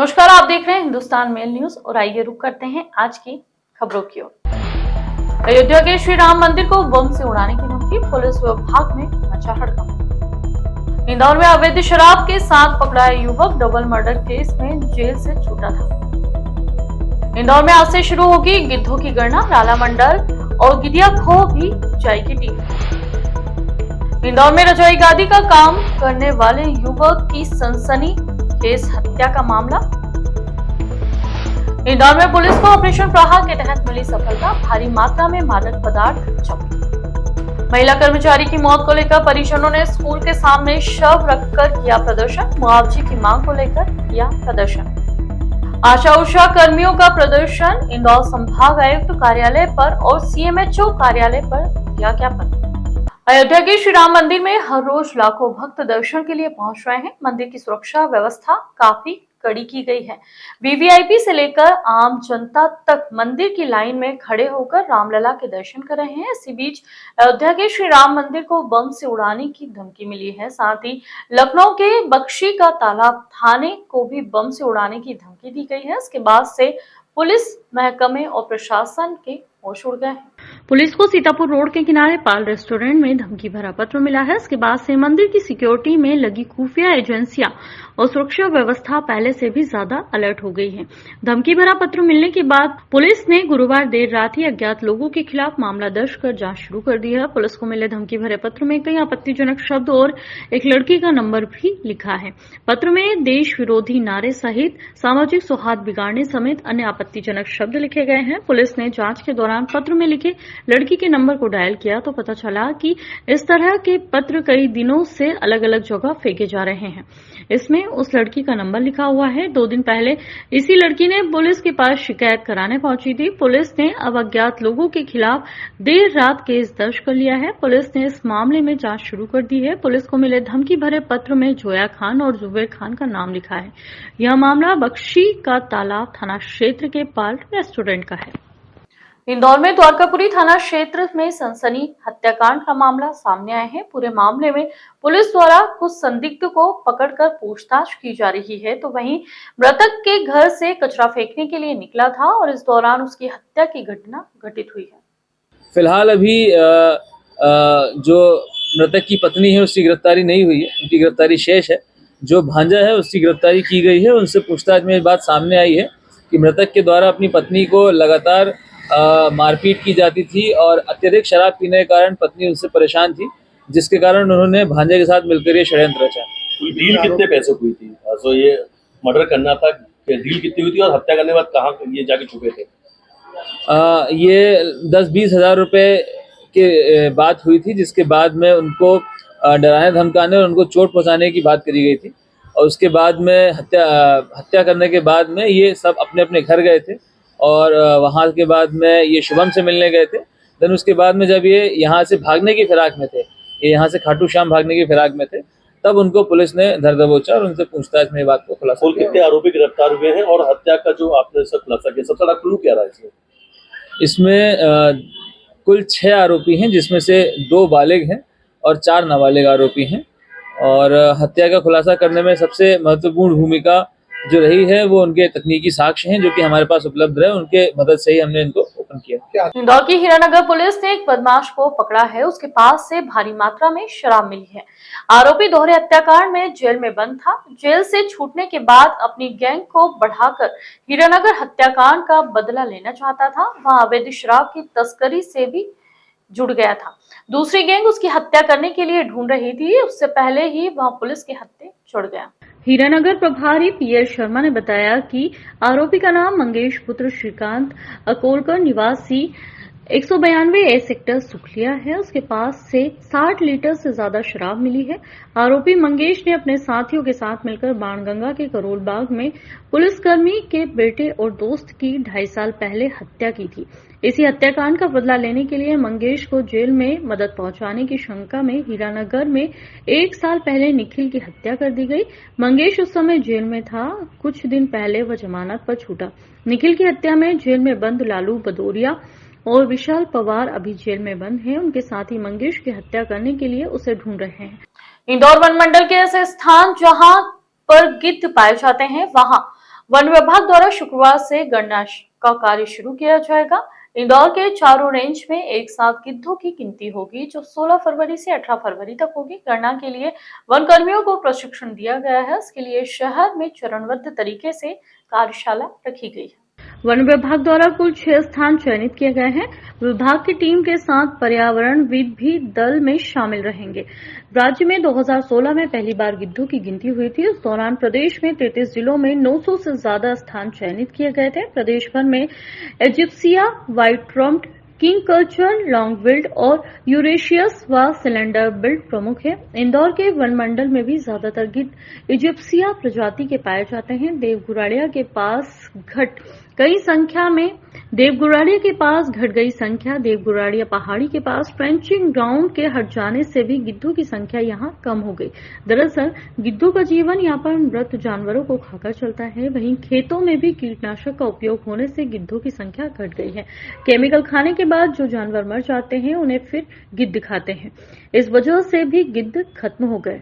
नमस्कार, आप देख रहे हैं हिंदुस्तान मेल न्यूज और आइए रुक करते हैं आज की खबरों की ओर। अयोध्या के श्री राम मंदिर को बम से उड़ाने की धमकी, पुलिस विभाग में मचा हड़कंप। इंदौर में अवैध शराब के साथ पकड़ा युवक डबल मर्डर केस में जेल से छूटा था। इंदौर में आज से शुरू होगी गिद्धों की गणना, राला मंडल और गिदिया खो भी जाएगी टीम। इंदौर में रजोई गादी का काम करने वाले युवक की सनसनी केस हत्या का मामला। इंदौर में पुलिस को ऑपरेशन प्रहार के तहत मिली सफलता, भारी मात्रा में मादक पदार्थ जब्त। महिला कर्मचारी की मौत को लेकर परिजनों ने स्कूल के सामने शव रखकर किया प्रदर्शन, मुआवजे की मांग को लेकर किया प्रदर्शन। आशा उषा कर्मियों का प्रदर्शन इंदौर संभाग आयुक्त कार्यालय पर और सीएमएचओ कार्यालय पर दिया ज्ञापन। अयोध्या के श्री राम मंदिर में हर रोज लाखों भक्त दर्शन के लिए पहुंच रहे हैं। मंदिर की सुरक्षा व्यवस्था काफी कड़ी की गई है। वीवीआईपी से लेकर आम जनता तक मंदिर की लाइन में खड़े होकर रामलला के दर्शन कर रहे हैं। इसी बीच अयोध्या के श्री राम मंदिर को बम से उड़ाने की धमकी मिली है। साथ ही लखनऊ के बख्शी का तालाब थाने को भी बम से उड़ाने की धमकी दी गई है। इसके बाद से पुलिस महकमे और प्रशासन के होश उड़ गए हैं। पुलिस को सीतापुर रोड के किनारे पाल रेस्टोरेंट में धमकी भरा पत्र मिला है। इसके बाद से मंदिर की सिक्योरिटी में लगी खुफिया एजेंसियां और सुरक्षा व्यवस्था पहले से भी ज्यादा अलर्ट हो गई है। धमकी भरा पत्र मिलने के बाद पुलिस ने गुरुवार देर रात ही अज्ञात लोगों के खिलाफ मामला दर्ज कर जांच शुरू कर दी है। पुलिस को मिले धमकी भरे पत्र में कई आपत्तिजनक शब्द और एक लड़की का नंबर भी लिखा है। पत्र में देश विरोधी नारे सहित सामाजिक सौहार्द बिगाड़ने समेत अन्य आपत्तिजनक शब्द लिखे गए हैं। पुलिस ने जांच के दौरान पत्र में लिखे लड़की के नंबर को डायल किया तो पता चला कि इस तरह के पत्र कई दिनों से अलग अलग जगह फेंके जा रहे हैं। इसमें उस लड़की का नंबर लिखा हुआ है। 2 दिन पहले इसी लड़की ने पुलिस के पास शिकायत कराने पहुंची थी। पुलिस ने अब अज्ञात लोगों के खिलाफ देर रात केस दर्ज कर लिया है। पुलिस ने इस मामले में जांच शुरू कर दी है। पुलिस को मिले धमकी भरे पत्र में जोया खान और जुबेर खान का नाम लिखा है। यह मामला बख्शी का तालाब थाना क्षेत्र के पाल रेस्टोरेंट का है। इंदौर में द्वारकापुरी थाना क्षेत्र में सनसनी हत्याकांड का मामला सामने आया है। पूरे मामले में पुलिस द्वारा कुछ संदिग्ध को पकड़कर पूछताछ की जा रही है। तो वहीं मृतक के घर से कचरा फेंकने के लिए निकला था और इस दौरान उसकी हत्या की घटना घटित हुई है। फिलहाल अभी जो मृतक की पत्नी है उसकी गिरफ्तारी नहीं हुई है, उनकी गिरफ्तारी शेष है। जो भांजा है उसकी गिरफ्तारी की गई है। उनसे पूछताछ में बात सामने आई है कि मृतक के द्वारा अपनी पत्नी को लगातार मारपीट की जाती थी और अत्यधिक शराब पीने के कारण पत्नी उससे परेशान थी, जिसके कारण उन्होंने भांजे के साथ मिलकर ये षड्यंत्र रचा। डील कितने पैसे हुई थी? तो ये मर्डर करना था, डील कितनी हुई थी और हत्या करने के बाद कहाँ ये जाके छुपे थे? ये 10-20 हज़ार रुपए के बात हुई थी, जिसके बाद में उनको डराने धमकाने और उनको चोट पहुंचाने की बात करी गई थी। और उसके बाद में हत्या करने के बाद में ये सब अपने अपने घर गए थे और वहाँ के बाद में ये शुभम से मिलने गए थे। देन उसके बाद में जब ये यहाँ से भागने की फिराक में थे, ये यहाँ से खाटू श्याम भागने की फिराक में थे, तब उनको पुलिस ने धर दबोचा और उनसे पूछताछ में बात को खुलासा किया। कितने आरोपी गिरफ्तार हुए हैं और हत्या का जो आपने सब खुलासा किया, सबसे बड़ा क्लू क्या रहा इसमें? कुल 6 आरोपी हैं, जिसमें से 2 बालिग हैं और 4 नाबालिग आरोपी हैं। और हत्या का खुलासा करने में सबसे महत्वपूर्ण भूमिका जो रही है वो उनके तकनीकी साक्ष्य हैं, जो कि हमारे पास उपलब्ध रहे। उनके मदद से ही हमने इनको ओपन किया। इंदौर की हीरानगर पुलिस ने एक बदमाश को पकड़ा है। उसके पास से भारी मात्रा में शराब मिली है। आरोपी दोहरे हत्याकांड में जेल में बंद था। जेल से छूटने के बाद अपनी गैंग को बढ़ाकर हीरानगर हत्याकांड का बदला लेना चाहता था। वह अवैध शराब की तस्करी से भी जुड़ गया था। दूसरी गैंग उसकी हत्या करने के लिए ढूंढ रही थी। उससे पहले ही वह पुलिस के हत्थे चढ़ गया। हीरानगर प्रभारी पीएल शर्मा ने बताया कि आरोपी का नाम मंगेश पुत्र श्रीकांत अकोलकर निवासी 192 ए सेक्टर सुखलिया है। उसके पास से 60 लीटर से ज्यादा शराब मिली है। आरोपी मंगेश ने अपने साथियों के साथ मिलकर बाणगंगा के करोल बाग में पुलिसकर्मी के बेटे और दोस्त की 2.5 साल पहले हत्या की थी। इसी हत्याकांड का बदला लेने के लिए मंगेश को जेल में मदद पहुंचाने की शंका में हीरानगर में 1 साल पहले निखिल की हत्या कर दी गई। मंगेश उस समय जेल में था। कुछ दिन पहले वह जमानत पर छूटा। निखिल की हत्या में जेल में बंद लालू बदौरिया और विशाल पवार अभी जेल में बंद हैं। उनके साथ ही मंगेश की हत्या करने के लिए उसे ढूंढ रहे हैं। इंदौर वन मंडल के ऐसे स्थान जहां पर गिद्ध पाए जाते हैं, वहां वन विभाग द्वारा शुक्रवार से गणना का कार्य शुरू किया जाएगा। इंदौर के चारों रेंज में एक साथ गिद्धों की गिनती होगी, जो 16 फरवरी से 18 फरवरी तक होगी। गणना के लिए वन कर्मियों को प्रशिक्षण दिया गया है। इसके लिए शहर में चरणबद्ध तरीके से कार्यशाला रखी गई है। वन विभाग द्वारा कुल 6 स्थान चयनित किए गए हैं। विभाग की टीम के साथ पर्यावरणविद भी दल में शामिल रहेंगे। राज्य में 2016 में पहली बार गिद्धों की गिनती हुई थी। उस दौरान प्रदेश में 33 जिलों में 900 से ज्यादा स्थान चयनित किए गए थे। प्रदेश भर में Egyptian, white rumped, king vulture, long billed और यूरेशियस व सिलेंडर बिल्ड प्रमुख है। इंदौर के वन मंडल में भी ज्यादातर गिद्ध इजिप्सिया प्रजाति के पाए जाते हैं। देवगुराड़िया के पास घट गई संख्या देवगुराड़िया पहाड़ी के पास ट्रेंचिंग ग्राउंड के हट जाने से भी गिद्धों की संख्या यहां कम हो गई। दरअसल गिद्धों का जीवन यापन मृत जानवरों को खाकर चलता है। वहीं खेतों में भी कीटनाशक का उपयोग होने से गिद्धों की संख्या घट गई है। केमिकल खाने के बाद जो जानवर मर जाते हैं उन्हें फिर गिद्ध खाते हैं। इस वजह से भी गिद्ध खत्म हो गए।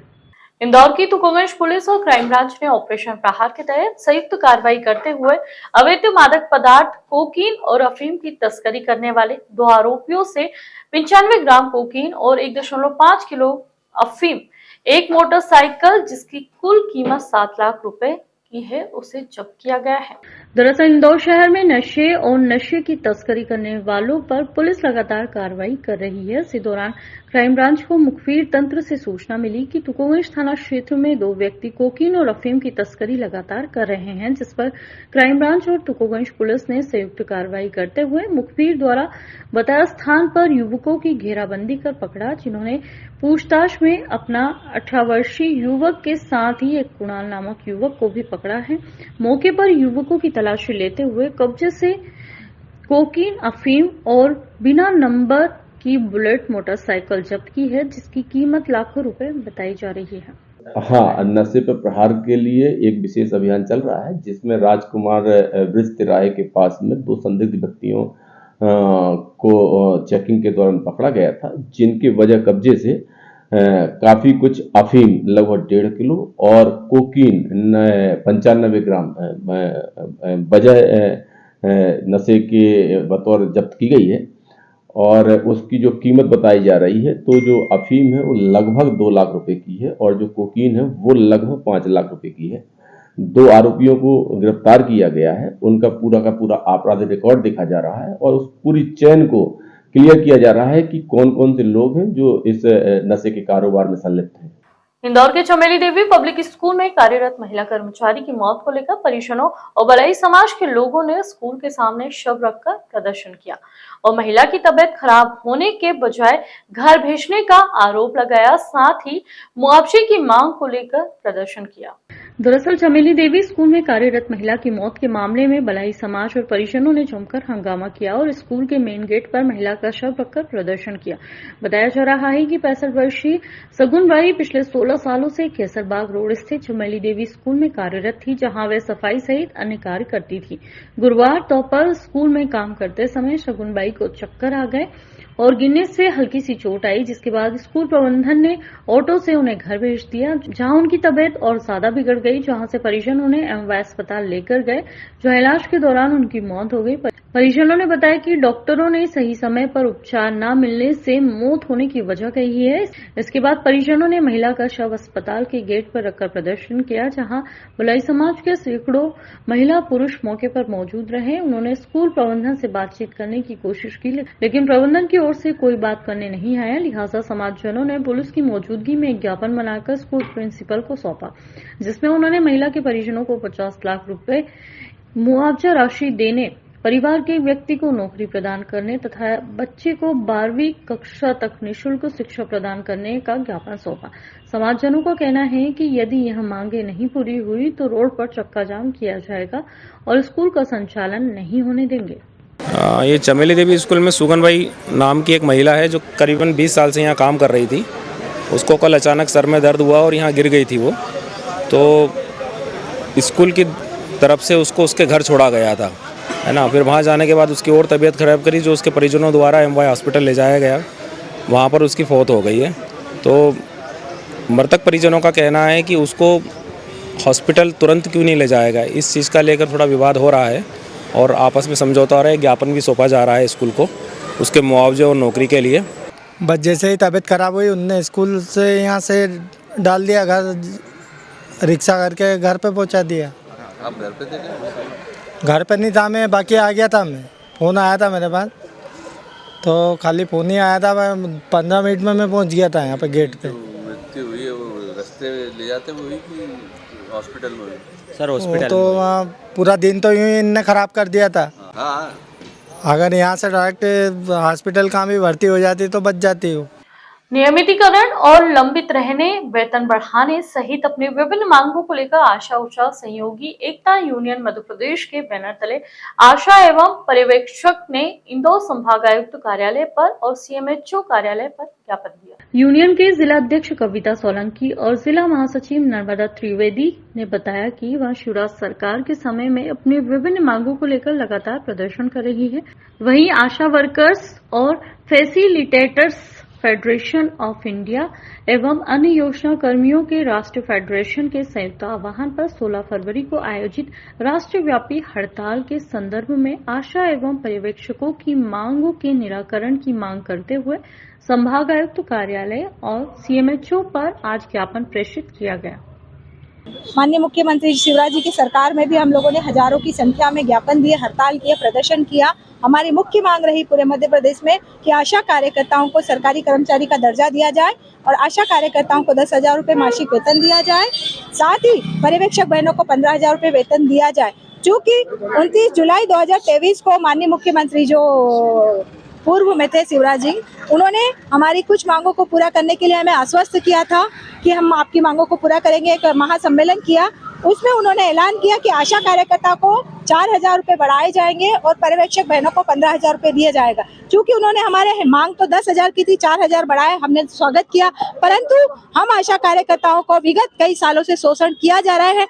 इंदौर की तुकोगंज पुलिस और क्राइम ब्रांच ने ऑपरेशन प्रहार के तहत संयुक्त कार्रवाई करते हुए अवैध मादक पदार्थ कोकीन और अफीम की तस्करी करने वाले 2 आरोपियों से 95 ग्राम कोकीन और 1.5 किलो अफीम, एक मोटरसाइकिल जिसकी कुल कीमत 7 लाख रुपए की है, उसे जब्त किया गया है। दरअसल इंदौर शहर में नशे और नशे की तस्करी करने वालों पर पुलिस लगातार कार्रवाई कर रही है। इसी दौरान क्राइम ब्रांच को मुखबिर तंत्र से सूचना मिली कि तुकोगंज थाना क्षेत्र में 2 व्यक्ति कोकीन और अफीम की तस्करी लगातार कर रहे हैं, जिस पर क्राइम ब्रांच और तुकोगंज पुलिस ने संयुक्त कार्रवाई करते हुए मुखबिर द्वारा बताया स्थान पर युवकों की घेराबंदी कर पकड़ा, जिन्होंने पूछताछ में अपना 18 वर्षीय युवक के साथ ही एक कुणाल नामक युवक को भी पकड़ा है। मौके पर युवकों की तलाशी लेते हुए कब्जे से कोकीन, अफीम और बिना नंबर की बुलेट मोटरसाइकिल जब्त की है, जिसकी कीमत लाखों रुपए बताई जा रही है। हाँ, नशे पर प्रहार के लिए एक विशेष अभियान चल रहा है, जिसमें राजकुमार ब्रिज तिराहे के पास में 2 संदिग्ध व्यक्तियों को चेकिंग के दौरान पकड़ा गया था, जिनके वजह कब्जे से काफी कुछ अफीम लगभग 1.5 किलो और कोकीन 95 ग्राम वजह नशे के बतौर जब्त की गई है। और उसकी जो कीमत बताई जा रही है, तो जो अफीम है वो लगभग 2 लाख रुपए की है और जो कोकीन है वो लगभग 5 लाख रुपए की है। 2 आरोपियों को गिरफ्तार किया गया है। उनका पूरा का पूरा आपराधिक रिकॉर्ड देखा जा रहा है और उस पूरी चेन को क्लियर किया जा रहा है कि कौन कौन से लोग हैं जो इस नशे के कारोबार में संलिप्त हैं। इंदौर के चमेली देवी पब्लिक स्कूल में कार्यरत महिला कर्मचारी की मौत को लेकर परिजनों और बलाई समाज के लोगों ने स्कूल के सामने शव रखकर प्रदर्शन किया और महिला की तबीयत खराब होने के बजाय घर भेजने का आरोप लगाया। साथ ही मुआवजे की मांग को लेकर प्रदर्शन किया। दरअसल चमेली देवी स्कूल में कार्यरत महिला की मौत के मामले में बलाई समाज और परिजनों ने जमकर हंगामा किया और स्कूल के मेन गेट पर महिला का शव रखकर प्रदर्शन किया। बताया जा रहा है कि 65 वर्षीय सगुनबाई पिछले 16 सालों से केसरबाग रोड स्थित चमेली देवी स्कूल में कार्यरत थी, जहां वे सफाई सहित अन्य कार्य करती थी। गुरुवार दोपहर स्कूल में काम करते समय सगुनबाई को चक्कर आ गए और गिरने से हल्की सी चोट आई, जिसके बाद स्कूल प्रबंधन ने ऑटो से उन्हें घर भेज दिया, जहां उनकी तबीयत और ज्यादा बिगड़ गई, जहां से परिजन उन्हें एमवाय अस्पताल लेकर गए, जहां इलाज के दौरान उनकी मौत हो गई। परिजनों ने बताया कि डॉक्टरों ने सही समय पर उपचार न मिलने से मौत होने की वजह कही है। इसके बाद परिजनों ने महिला का शव अस्पताल के गेट पर रखकर प्रदर्शन किया, जहां बलाई समाज के सैकड़ों महिला पुरुष मौके पर मौजूद रहे। उन्होंने स्कूल प्रबंधन से बातचीत करने की कोशिश की, लेकिन प्रबंधन की ओर से कोई बात करने नहीं आया। लिहाजा समाजजनों ने पुलिस की मौजूदगी में एक ज्ञापन बनाकर स्कूल प्रिंसिपल को सौंपा, जिसमें उन्होंने महिला के परिजनों को 50 लाख रुपए मुआवजा राशि देने, परिवार के व्यक्ति को नौकरी प्रदान करने तथा बच्चे को 12वीं कक्षा तक निःशुल्क शिक्षा प्रदान करने का ज्ञापन सौंपा। समाजजनों का कहना है कि यदि यह मांगे नहीं पूरी हुई तो रोड पर चक्का जाम किया जाएगा और स्कूल का संचालन नहीं होने देंगे। ये चमेली देवी स्कूल में सुगनबाई नाम की एक महिला है जो करीबन 20 साल से यहाँ काम कर रही थी। उसको कल अचानक सर में दर्द हुआ और यहाँ गिर गई थी वो, तो स्कूल की तरफ से उसको उसके घर छोड़ा गया था, है ना। फिर वहाँ जाने के बाद उसकी और तबीयत खराब करी, जो उसके परिजनों द्वारा एमवाय हॉस्पिटल ले जाया गया, वहाँ पर उसकी फौत हो गई है। तो मृतक परिजनों का कहना है कि उसको हॉस्पिटल तुरंत क्यों नहीं ले जाएगा, इस चीज़ का लेकर थोड़ा विवाद हो रहा है और आपस में समझौता हो रहा है। ज्ञापन भी सौंपा जा रहा है स्कूल को उसके मुआवजे और नौकरी के लिए। बस जैसे ही तबीयत खराब हुई उनने स्कूल से यहाँ से डाल दिया, घर रिक्शा करके घर पे पहुँचा दिया। आप घर पे थे क्या? घर पे नहीं था मैं, बाकी आ गया था मैं, फ़ोन आया था मेरे पास, तो खाली फ़ोन ही आया था। मैं 15 मिनट में मैं पहुँच गया था यहाँ पे गेट पे। मृत्यु हुई है वो रास्ते में ले जाते हुए कि हॉस्पिटल में हुई? सर वो हॉस्पिटल तो वहाँ पूरा दिन तो यूँ ही इनने ख़राब कर दिया था। हाँ, अगर यहाँ से डायरेक्ट हॉस्पिटल कहाँ भी भर्ती हो जाती तो बच जाती हूँ। नियमितीकरण और लंबित रहने, वेतन बढ़ाने सहित अपनी विभिन्न मांगों को लेकर आशा उषा सहयोगी एकता यूनियन मध्य प्रदेश के बैनर तले आशा एवं पर्यवेक्षक ने इंदौर संभागायुक्त कार्यालय पर और सीएमएचओ कार्यालय पर ज्ञापन दिया। यूनियन के जिला अध्यक्ष कविता सोलंकी और जिला महासचिव नर्मदा त्रिवेदी ने बताया कि वह शिवराज सरकार के समय में अपनी विभिन्न मांगों को लेकर लगातार प्रदर्शन कर रही है। वहीं आशा वर्कर्स और फैसिलिटेटर्स फेडरेशन ऑफ इंडिया एवं अन्य योजना कर्मियों के राष्ट्रीय फेडरेशन के संयुक्त आह्वान पर 16 फरवरी को आयोजित राष्ट्रव्यापी हड़ताल के संदर्भ में आशा एवं पर्यवेक्षकों की मांगों के निराकरण की मांग करते हुए संभागायुक्त कार्यालय और सीएमएचओ पर आज ज्ञापन प्रेषित किया गया। माननीय मुख्यमंत्री शिवराज जी की सरकार में भी हम लोगों ने हजारों की संख्या में ज्ञापन दिए, हड़ताल किए, प्रदर्शन किया। हमारी मुख्य मांग रही पूरे मध्य प्रदेश में कि आशा कार्यकर्ताओं को सरकारी कर्मचारी का दर्जा दिया जाए और आशा कार्यकर्ताओं को 10,000 रुपये मासिक वेतन दिया जाए। साथ ही पर्यवेक्षक बहनों को 15,000 रुपये वेतन दिया जाए। चूँकि 29 जुलाई 2023 को माननीय मुख्यमंत्री जो पूर्व में थे शिवराज जी, उन्होंने हमारी कुछ मांगों को पूरा करने के लिए हमें आश्वस्त किया था कि हम आपकी मांगों को पूरा करेंगे। एक महासम्मेलन किया, उसमें उन्होंने ऐलान किया कि आशा कार्यकर्ता को 4,000 रुपये बढ़ाए जाएंगे और पर्यवेक्षक बहनों को 15,000 रुपये दिया जाएगा। क्योंकि उन्होंने हमारे मांग तो 10,000 की थी, 4,000 बढ़ाए, हमने स्वागत किया, परंतु हम आशा कार्यकर्ताओं को विगत कई सालों से शोषण किया जा रहा है।